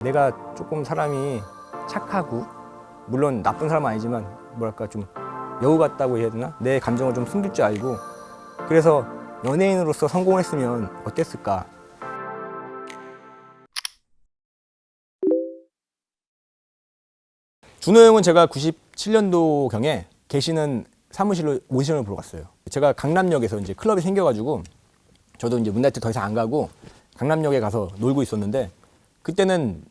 내가 조금 사람이 착하고 물론 나쁜 사람은 아니지만 뭐랄까 좀 여우 같다고 해야 되나? 내 감정을 좀 숨길 줄 알고 그래서 연예인으로서 성공을 했으면 어땠을까? 준호 형은 제가 97년도경에 계시는 사무실로 오디션을 보러 갔어요. 제가 강남역에서 이제 클럽이 생겨가지고 저도 이제 문나이트 더 이상 안 가고 강남역에 가서 놀고 있었는데 그때는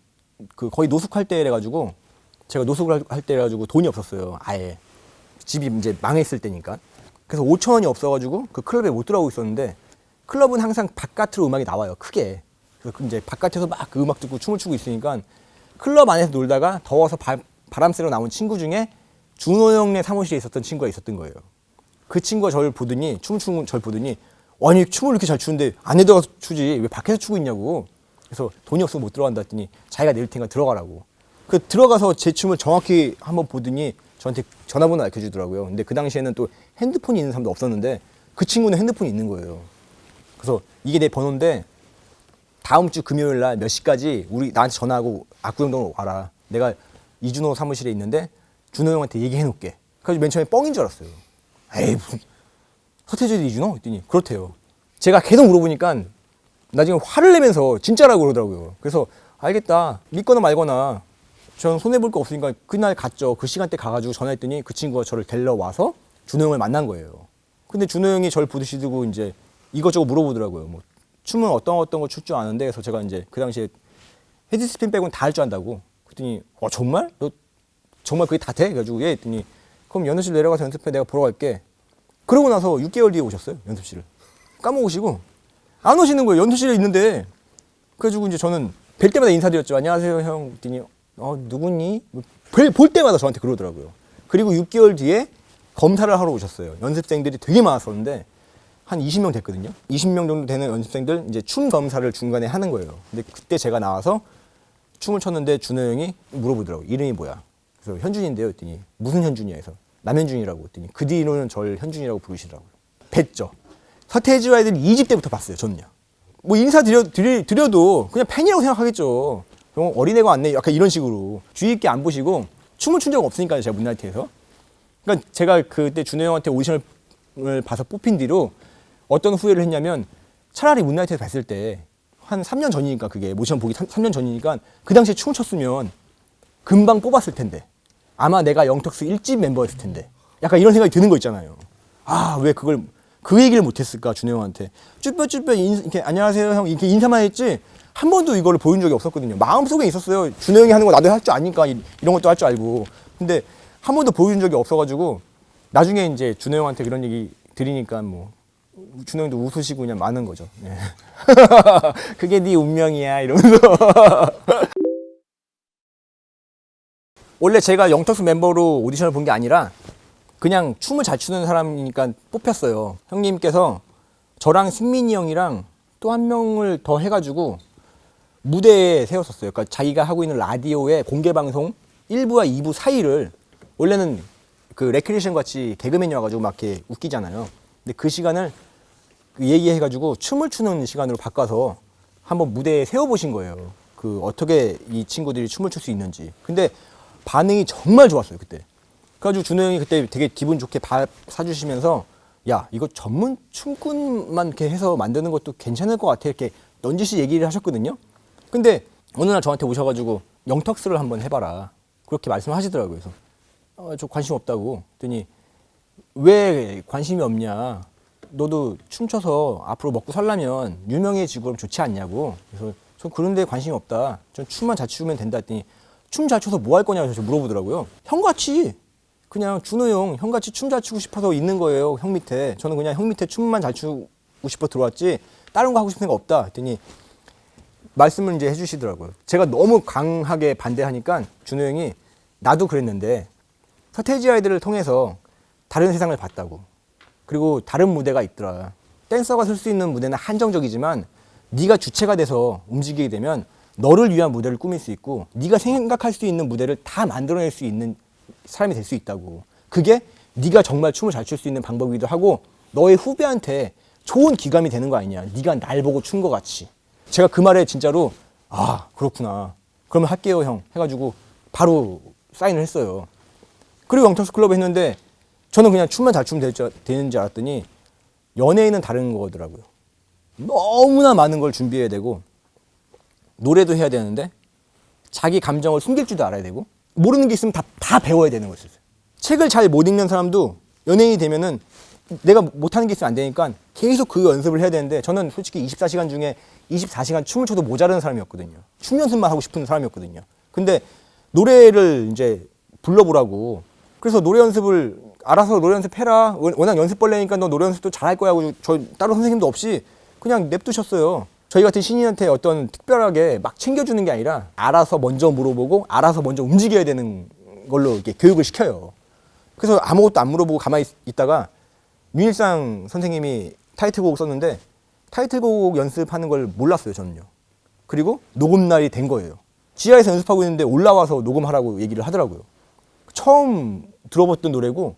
그 거의 노숙할 때래가지고 제가 노숙을 할 때래가지고 돈이 없었어요. 아예 집이 이제 망했을 때니까. 그래서 5,000원이 없어가지고 그 클럽에 못 들어가고 있었는데 클럽은 항상 바깥으로 음악이 나와요. 크게. 그래서 이제 바깥에서 막 그 음악 듣고 춤을 추고 있으니까 클럽 안에서 놀다가 더워서 바람 쐬러 나온 친구 중에 준호 형네 사무실에 있었던 친구가 있었던 거예요. 그 친구가 저를 보더니 춤을 추는 걸 보더니 아니 춤을 이렇게 잘 추는데 안에 들어가서 추지 왜 밖에서 추고 있냐고. 그래서 돈이 없어서 못 들어간다 했더니 자기가 내릴 테니까 들어가라고. 그 들어가서 제 춤을 정확히 한번 보더니 저한테 전화번호 알려주더라고요. 근데 그 당시에는 또 핸드폰이 있는 사람도 없었는데 그 친구는 핸드폰이 있는 거예요. 그래서 이게 내 번호인데 다음 주 금요일 날 몇 시까지 나한테 전화하고 압구정동으로 와라. 내가 이준호 사무실에 있는데 준호 형한테 얘기해 놓을게. 그래서 맨 처음에 뻥인 줄 알았어요. 에이 무슨 서태지 이준호? 했더니 그렇대요. 제가 계속 물어보니까 나중에 화를 내면서 진짜라고 그러더라고요. 그래서 알겠다. 믿거나 말거나 전 손해볼 거 없으니까 그날 갔죠. 그 시간대 가가지고 전화했더니 그 친구가 저를 데려와서 준호 형을 만난 거예요. 근데 준호 형이 저를 보듯이 두고 이제 이것저것 물어보더라고요. 뭐 춤은 어떤 거 출 줄 아는데 그래서 제가 이제 그 당시에 헤드스핀 빼고는 다 할 줄 안다고. 그랬더니 정말? 너 정말 그게 다 돼? 그래가지고 예 했더니 그럼 연습실 내려가서 연습해 내가 보러 갈게. 그러고 나서 6개월 뒤에 오셨어요. 연습실을. 까먹으시고 안 오시는 거예요. 연습실에 있는데. 그래가지고 이제 저는 뵐 때마다 인사드렸죠. 안녕하세요 형. 그랬더니 누구니? 볼 때마다 저한테 그러더라고요. 그리고 6개월 뒤에 검사를 하러 오셨어요. 연습생들이 되게 많았었는데 한 20명 됐거든요. 20명 정도 되는 연습생들 이제 춤 검사를 중간에 하는 거예요. 근데 그때 제가 나와서 춤을 췄는데 준호 형이 물어보더라고요. 이름이 뭐야? 그래서 현준인데요. 했더니 무슨 현준이야? 해서 남현준이라고 했더니 그 뒤로는 저를 현준이라고 부르시더라고요. 뵀죠. 서태지와 아이들 2집 때부터 봤어요. 저는요. 뭐 인사드려도 그냥 팬이라고 생각하겠죠. 어린애가 왔네. 약간 이런 식으로 주의 있게 안 보시고 춤을 춘 적 없으니까요. 제가 문나이트에서. 그러니까 제가 그때 준호 형한테 오디션을 봐서 뽑힌 뒤로 어떤 후회를 했냐면 차라리 문나이트에서 봤을 때 한 3년 전이니까 그게 오디션 보기 3년 전이니까 그 당시에 춤을 췄으면 금방 뽑았을 텐데 아마 내가 영턱스 1집 멤버였을 텐데 약간 이런 생각이 드는 거 있잖아요. 왜 그 얘기를 못했을까 준호 형한테 쭈뼛쭈뼛 이렇게 안녕하세요 형 이렇게 인사만 했지 한 번도 이거를 보여준 적이 없었거든요. 마음속에 있었어요. 준호 형이 하는 거 나도 할 줄 아니까 이런 것도 할 줄 알고. 근데 한 번도 보여준 적이 없어가지고 나중에 이제 준호 형한테 그런 얘기 드리니까 뭐 준호 형도 웃으시고 그냥 마는 거죠. 네. 그게 네 운명이야 이러면서. 원래 제가 영턱스 멤버로 오디션을 본 게 아니라 그냥 춤을 잘 추는 사람이니까 뽑혔어요. 형님께서 저랑 승민이 형이랑 또 한 명을 더 해가지고 무대에 세웠었어요. 그러니까 자기가 하고 있는 라디오의 공개 방송 1부와 2부 사이를 원래는 그 레크리에이션 같이 개그맨이어가지고 막 이렇게 웃기잖아요. 근데 그 시간을 얘기해가지고 춤을 추는 시간으로 바꿔서 한번 무대에 세워보신 거예요. 그 어떻게 이 친구들이 춤을 출 수 있는지. 근데 반응이 정말 좋았어요 그때. 그래가지고 준호 형이 그때 되게 기분 좋게 밥 사주시면서 야 이거 전문 춤꾼만 이렇게 해서 만드는 것도 괜찮을 것 같아 이렇게 넌지시 얘기를 하셨거든요. 근데 어느 날 저한테 오셔가지고 영턱스를 한번 해봐라 그렇게 말씀하시더라고요. 그래서 저 관심 없다고 했더니 왜 관심이 없냐 너도 춤춰서 앞으로 먹고 살려면 유명해지고 그럼 좋지 않냐고. 그래서 전 그런 데 관심이 없다. 전 춤만 잘 추면 된다 했더니 춤 잘 춰서 뭐 할 거냐고 저 물어보더라고요. 형같이 그냥 준호 형같이 춤 잘 추고 싶어서 있는 거예요. 형 밑에. 저는 그냥 형 밑에 춤만 잘 추고 싶어 들어왔지 다른 거 하고 싶은 생각 없다 했더니 말씀을 이제 해주시더라고요. 제가 너무 강하게 반대하니까 준호 형이 나도 그랬는데 서태지 아이들을 통해서 다른 세상을 봤다고. 그리고 다른 무대가 있더라. 댄서가 설 수 있는 무대는 한정적이지만 네가 주체가 돼서 움직이게 되면 너를 위한 무대를 꾸밀 수 있고 네가 생각할 수 있는 무대를 다 만들어낼 수 있는 사람이 될 수 있다고. 그게 네가 정말 춤을 잘 출 수 있는 방법이기도 하고 너의 후배한테 좋은 기감이 되는 거 아니냐. 네가 날 보고 춘 거 같이. 제가 그 말에 진짜로 그렇구나. 그러면 할게요 형 해가지고 바로 사인을 했어요. 그리고 영턱스 클럽에 했는데 저는 그냥 춤만 잘 추면 되는 줄 알았더니 연예인은 다른 거더라고요. 너무나 많은 걸 준비해야 되고 노래도 해야 되는데 자기 감정을 숨길 줄도 알아야 되고 모르는 게 있으면 다 배워야 되는 거였어요. 책을 잘 못 읽는 사람도 연예인이 되면은 내가 못하는 게 있으면 안 되니까 계속 그 연습을 해야 되는데 저는 솔직히 24시간 중에 24시간 춤을 춰도 모자라는 사람이었거든요. 춤 연습만 하고 싶은 사람이었거든요. 근데 노래를 이제 불러보라고 그래서 노래 연습을 알아서 노래 연습해라. 워낙 연습벌레니까 너 노래 연습도 잘할 거야 하고 저 따로 선생님도 없이 그냥 냅두셨어요. 저희 같은 신인한테 어떤 특별하게 막 챙겨주는 게 아니라 알아서 먼저 물어보고 알아서 먼저 움직여야 되는 걸로 이렇게 교육을 시켜요. 그래서 아무것도 안 물어보고 가만히 있다가 윤일상 선생님이 타이틀곡 썼는데 타이틀곡 연습하는 걸 몰랐어요, 저는요. 그리고 녹음날이 된 거예요. 지하에서 연습하고 있는데 올라와서 녹음하라고 얘기를 하더라고요. 처음 들어봤던 노래고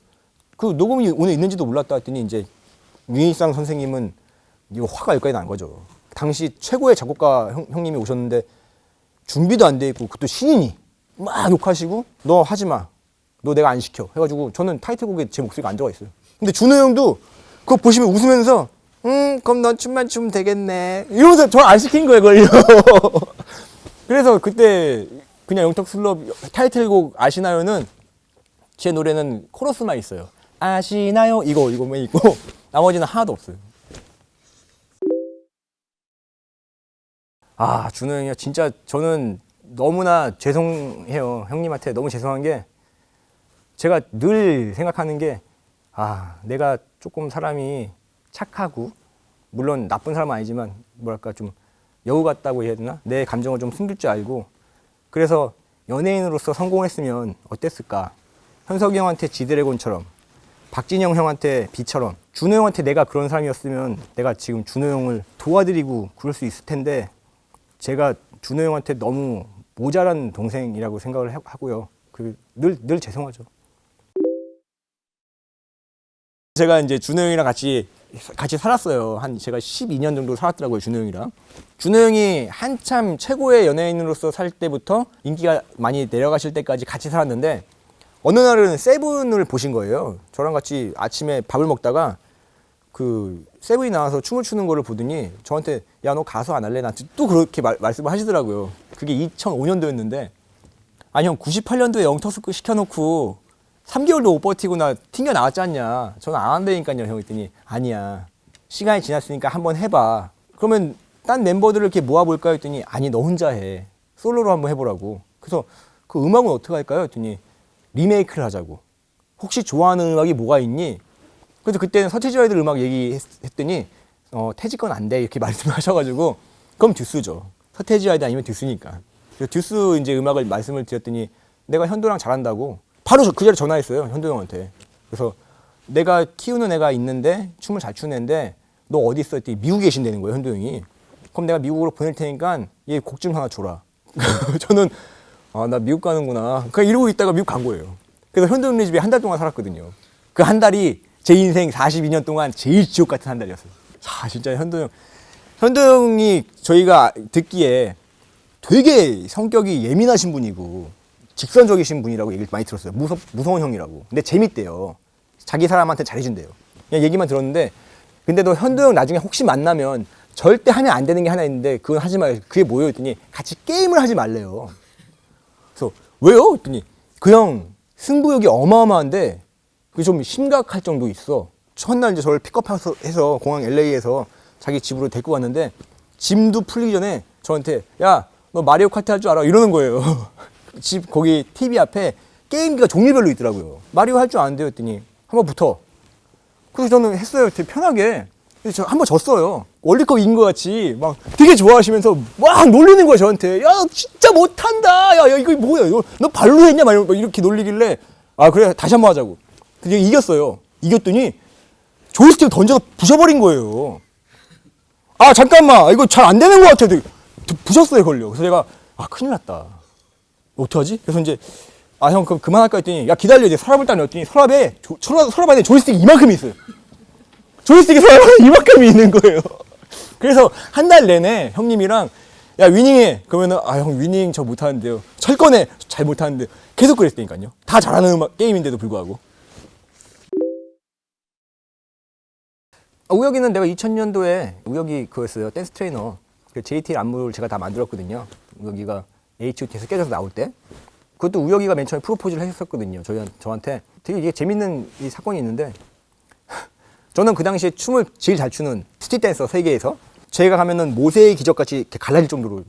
그 녹음이 오늘 있는지도 몰랐다 했더니 이제 윤일상 선생님은 이거 화가 여기까지 난 거죠. 당시 최고의 작곡가 형님이 오셨는데 준비도 안 돼 있고 그것도 신인이 막 욕하시고 너 하지 마. 너 내가 안 시켜. 해가지고 저는 타이틀곡에 제 목소리가 안 들어가 있어요. 근데 준호 형도 그거 보시면 웃으면서 그럼 넌 춤만 추면 되겠네. 이러면서 저 안 시킨 거예요, 그걸요. 그래서 그때 그냥 영턱슬럽 타이틀곡 아시나요는 제 노래는 코러스만 있어요. 아시나요? 이거만 있고 나머지는 하나도 없어요. 아, 준호 형이요. 진짜 저는 너무나 죄송해요. 형님한테 너무 죄송한 게 제가 늘 생각하는 게 내가 조금 사람이 착하고 물론 나쁜 사람은 아니지만 뭐랄까 좀 여우 같다고 해야 되나? 내 감정을 좀 숨길 줄 알고 그래서 연예인으로서 성공했으면 어땠을까? 현석이 형한테 지드래곤처럼 박진영 형한테 비처럼 준호 형한테 내가 그런 사람이었으면 내가 지금 준호 형을 도와드리고 그럴 수 있을 텐데 제가 준호 형한테 너무 모자란 동생이라고 생각을 하고요. 늘 죄송하죠. 제가 이제 준호 형이랑 같이 살았어요. 제가 12년 정도 살았더라고요, 준호 형이랑. 준호 형이 한참 최고의 연예인으로서 살 때부터 인기가 많이 내려가실 때까지 같이 살았는데 어느 날은 세븐을 보신 거예요. 저랑 같이 아침에 밥을 먹다가 그 세븐이 나와서 춤을 추는 거를 보더니 저한테 야, 너 가수 안 할래? 나한테 또 그렇게 말씀을 하시더라고요. 그게 2005년도였는데 아니 형 98년도에 영턱스 시켜놓고 3개월도 못 버티고 나 튕겨 나왔지 않냐. 저는 안 한다니까요. 형 했더니 아니야. 시간이 지났으니까 한번 해봐. 그러면 딴 멤버들을 이렇게 모아볼까 했더니 아니 너 혼자 해. 솔로로 한번 해보라고. 그래서 그 음악은 어떻게 할까요? 했더니 리메이크를 하자고. 혹시 좋아하는 음악이 뭐가 있니? 그래서 그때는 서태지 아이들 음악 얘기했더니 태지 건 안 돼 이렇게 말씀을 하셔가지고 그럼 듀스죠. 서태지 아이들 아니면 듀스니까. 그래서 듀스 이제 음악을 말씀을 드렸더니 내가 현도랑 잘한다고 바로 그 자리에 전화했어요. 현도 형한테. 그래서 내가 키우는 애가 있는데 춤을 잘 추는 애인데 너 어디 있어? 했더니 미국에 계신다는 거예요. 현도 형이. 그럼 내가 미국으로 보낼 테니까 얘 곡 좀 하나 줘라. 저는 나 미국 가는구나. 그냥 이러고 있다가 미국 간 거예요. 그래서 현도 형네 집에 한 달 동안 살았거든요. 그 한 달이 제 인생 42년 동안 제일 지옥 같은 한 달이었어요. 진짜 현도 형이 저희가 듣기에 되게 성격이 예민하신 분이고 직선적이신 분이라고 얘기를 많이 들었어요. 무서운 형이라고. 근데 재밌대요. 자기 사람한테 잘해준대요. 그냥 얘기만 들었는데 근데 너 현도 형 나중에 혹시 만나면 절대 하면 안 되는 게 하나 있는데 그건 하지 마요. 그게 뭐예요? 했더니 같이 게임을 하지 말래요. 그래서 왜요? 했더니 그 형 승부욕이 어마어마한데 그게 좀 심각할 정도 있어. 첫날 이제 저를 픽업해서 공항 LA에서 자기 집으로 데리고 갔는데 짐도 풀리기 전에 저한테 야, 너 마리오 카트 할 줄 알아? 이러는 거예요. 집 거기 TV 앞에 게임기가 종류별로 있더라고요. 마리오 할 줄 아는데요? 했더니 한번 붙어. 그래서 저는 했어요. 되게 편하게. 저 한번 졌어요. 월드컵 이긴 것 같이 막 되게 좋아하시면서 막 놀리는 거야 저한테. 야 진짜 못한다. 야 이거 뭐야? 너 발로 했냐? 막 이렇게 놀리길래 그래 다시 한번 하자고. 근데 이겼어요. 이겼더니 조이스틱을 던져서 부셔버린 거예요. 잠깐만 이거 잘 안 되는 것 같아. 부셨어요 걸려. 그래서 제가 큰일 났다. 어떡하지? 그래서 이제 형 그럼 그만할까 했더니 야 기다려 이제 서랍을 따냈더니 서랍에 서랍 안에 조이스틱이 이만큼 있어요. 조이스틱이 서랍 안에 이만큼 있는 거예요. 그래서 한 달 내내 형님이랑 야 위닝해. 그러면은 아 형 위닝 저 못하는데요. 철권해 잘 못하는데 계속 그랬다니까요. 다 잘하는 게임인데도 불구하고. 우혁이는 내가 2000년도에 우혁이 그거였어요. 댄스 트레이너. 그 JTL 안무를 제가 다 만들었거든요. 우혁이가 H.O.T에서 깨져서 나올 때. 그것도 우혁이가 맨 처음에 프로포즈를 했었거든요. 저한테. 되게 이게 재밌는 이 사건이 있는데 저는 그 당시에 춤을 제일 잘 추는 스트릿 댄서 세계에서 제가 가면은 모세의 기적같이 이렇게 갈라질 정도로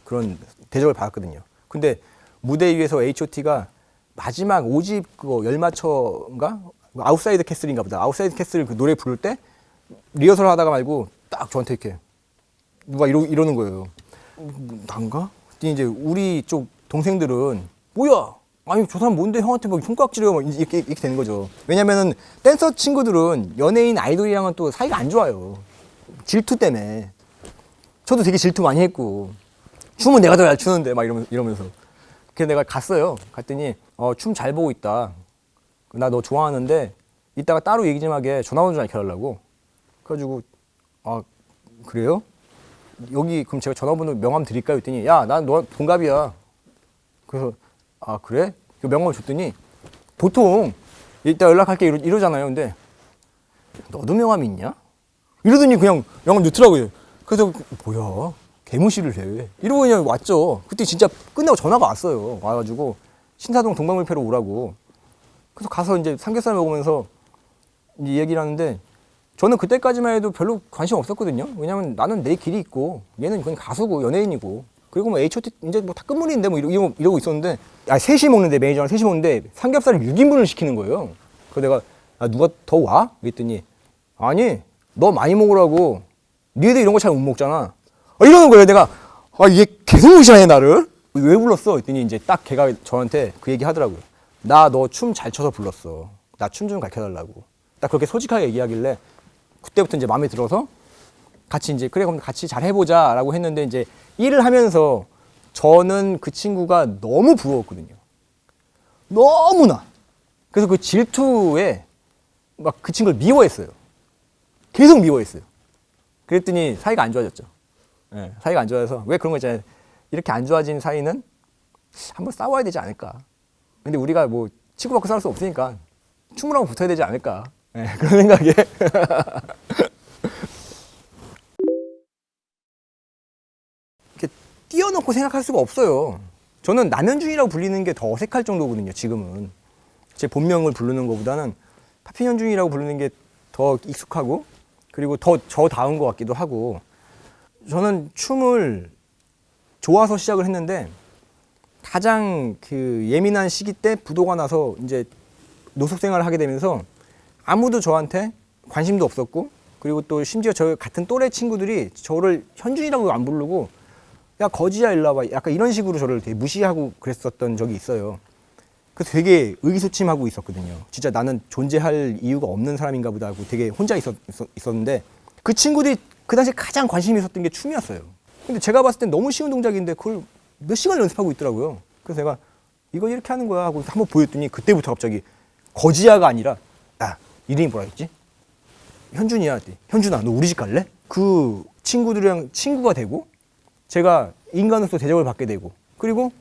그런 대접을 받았거든요. 근데 무대 위에서 H.O.T가 마지막 5집 그거 열맞춰인가? 아웃사이드 캐슬인가 보다. 아웃사이드 캐슬 그 노래 부를 때 리허설 하다가 말고 딱 저한테 이렇게 누가 이러는 거예요. 난가? 그랬더니 이제 우리 쪽 동생들은 뭐야? 아니 저 사람 뭔데 형한테 막 손가락질해요 막 이렇게 되는 거죠. 왜냐면은 댄서 친구들은 연예인 아이돌이랑은 또 사이가 안 좋아요. 질투 때문에. 저도 되게 질투 많이 했고 춤은 내가 더 잘 추는데 막 이러면서. 그래서 내가 갔어요. 갔더니 춤 잘 보고 있다. 나 너 좋아하는데 이따가 따로 얘기 좀 하게 전화번호 좀 알려달라고. 그래가지고 아 그래요? 여기 그럼 제가 전화번호 명함 드릴까요? 했더니 야 난 너 동갑이야. 그래서 아 그래? 그 명함을 줬더니 보통 이따 연락할게 이러잖아요. 근데 너도 명함이 있냐? 이러더니 그냥 명함 넣더라고요. 그래서 뭐야 개무시를 해. 이러고 그냥 왔죠. 그때 진짜 끝나고 전화가 왔어요. 와가지고 신사동 동방불패로 오라고. 그래서 가서 이제 삼겹살 먹으면서 이 얘기를 하는데 저는 그때까지만 해도 별로 관심 없었거든요. 왜냐면 나는 내 길이 있고 얘는 그냥 가수고 연예인이고 그리고 뭐 H.O.T 이제 뭐 다 끝물인데 뭐 이러고 있었는데 셋이 먹는데 매니저랑 셋이 먹는데 삼겹살을 6인분을 시키는 거예요. 그래서 내가 누가 더 와? 그랬더니 아니 너 많이 먹으라고 니네들 이런 거 잘 못 먹잖아. 이러는 거예요. 내가 이게 계속 무시하네 나를. 왜 불렀어? 그랬더니 이제 딱 걔가 저한테 그 얘기 하더라고요. 나 너 춤 잘 춰서 불렀어. 나 춤 좀 가르쳐달라고. 딱 그렇게 솔직하게 얘기하길래 그때부터 이제 마음에 들어서 같이 이제 그래 그럼 같이 잘 해보자라고 했는데 이제 일을 하면서 저는 그 친구가 너무 부러웠거든요. 너무나. 그래서 그 질투에 막 그 친구를 미워했어요. 계속 미워했어요. 그랬더니 사이가 안 좋아졌죠. 네, 사이가 안 좋아져서 왜 그런 거 있잖아요. 이렇게 안 좋아진 사이는 한번 싸워야 되지 않을까. 근데 우리가 뭐 치고받고 싸울 수 없으니까 춤을 하고 붙어야 되지 않을까. 네, 그런 생각에. 이렇게 띄워놓고 생각할 수가 없어요. 저는 남현준이라고 불리는 게 더 어색할 정도거든요. 지금은 제 본명을 부르는 것보다는 파피현준이라고 부르는 게 더 익숙하고 그리고 더 저다운 것 같기도 하고. 저는 춤을 좋아서 시작을 했는데 가장 그 예민한 시기 때 부도가 나서 이제 노숙 생활을 하게 되면서 아무도 저한테 관심도 없었고 그리고 또 심지어 저 같은 또래 친구들이 저를 현준이라고 안 부르고 야 거지야 일로 와봐 약간 이런 식으로 저를 되게 무시하고 그랬었던 적이 있어요. 그래서 되게 의기소침하고 있었거든요. 진짜 나는 존재할 이유가 없는 사람인가 보다 하고 되게 혼자 있었는데 그 친구들이 그 당시에 가장 관심이 있었던 게 춤이었어요. 근데 제가 봤을 땐 너무 쉬운 동작인데 그걸 몇 시간 연습하고 있더라고요. 그래서 내가 이거 이렇게 하는 거야 하고 한번 보였더니 그때부터 갑자기 거지야가 아니라 야 이름이 뭐라 했지? 현준이야. 현준아 너 우리 집 갈래? 그 친구들이랑 친구가 되고 제가 인간으로서 대접을 받게 되고 그리고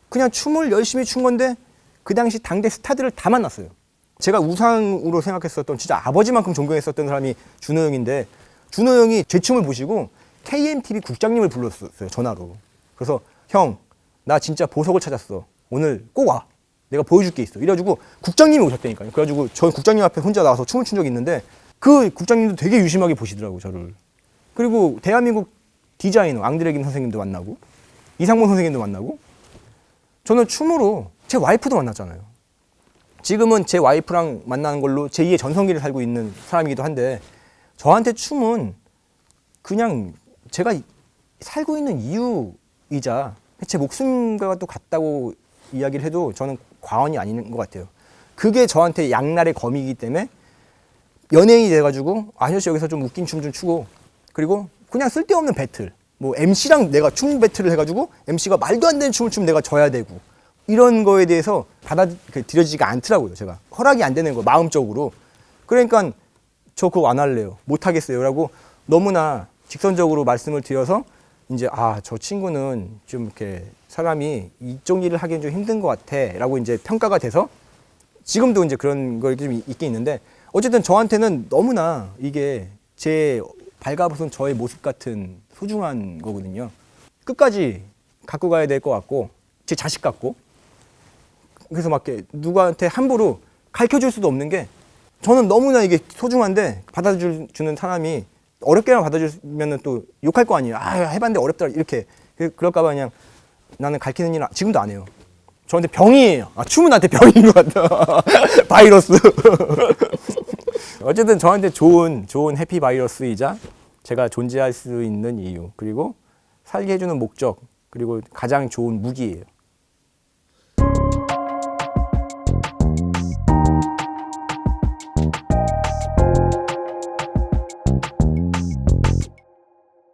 그냥 춤을 열심히 춘 건데 그 당시 당대 스타들을 다 만났어요. 제가 우상으로 생각했었던 진짜 아버지만큼 존경했었던 사람이 준호 형인데 준호 형이 제 춤을 보시고 KMTV 국장님을 불렀어요. 전화로. 그래서 형 나 진짜 보석을 찾았어. 오늘 꼭 와. 내가 보여줄 게 있어. 이래가지고 국장님이 오셨다니까요. 그래가지고 저 국장님 앞에 혼자 나와서 춤을 춘 적이 있는데 그 국장님도 되게 유심하게 보시더라고요. 저를. 그리고 대한민국 디자이너 앙드레김 선생님도 만나고 이상문 선생님도 만나고 저는 춤으로 제 와이프도 만났잖아요. 지금은 제 와이프랑 만나는 걸로 제2의 전성기를 살고 있는 사람이기도 한데 저한테 춤은 그냥 제가 살고 있는 이유이자 제 목숨과 또 같다고 이야기를 해도 저는 과언이 아닌 것 같아요. 그게 저한테 양날의 검이기 때문에 연예인이 돼가지고 아저씨 여기서 좀 웃긴 춤 좀 추고 그리고 그냥 쓸데없는 배틀 뭐 MC랑 내가 춤 배틀을 해가지고 MC가 말도 안 되는 춤을 추면 내가 져야 되고 이런 거에 대해서 받아들여지지가 않더라고요. 제가 허락이 안 되는 거 마음적으로. 그러니까 저 그거 안 할래요. 못 하겠어요 라고 너무나 직선적으로 말씀을 드려서 이제 저 친구는 좀 이렇게 사람이 이쪽 일을 하기엔 좀 힘든 것 같아라고 이제 평가가 돼서 지금도 이제 그런 걸 좀 있긴 있는데 어쨌든 저한테는 너무나 이게 제 발가벗은 저의 모습 같은 소중한 거거든요. 끝까지 갖고 가야 될 것 같고 제 자식 같고 그래서 막 이렇게 누구한테 함부로 가르쳐 줄 수도 없는 게 저는 너무나 이게 소중한데 받아주는 사람이 어렵게만 받아주면 또 욕할 거 아니에요. 해봤는데 어렵더라 이렇게 그럴까 봐 그냥 나는 가르치는 일 지금도 안 해요. 저한테 병이에요. 춤은 나한테 병인 것 같아. 바이러스. 어쨌든 저한테 좋은 해피 바이러스이자 제가 존재할 수 있는 이유 그리고 살게 해주는 목적 그리고 가장 좋은 무기예요.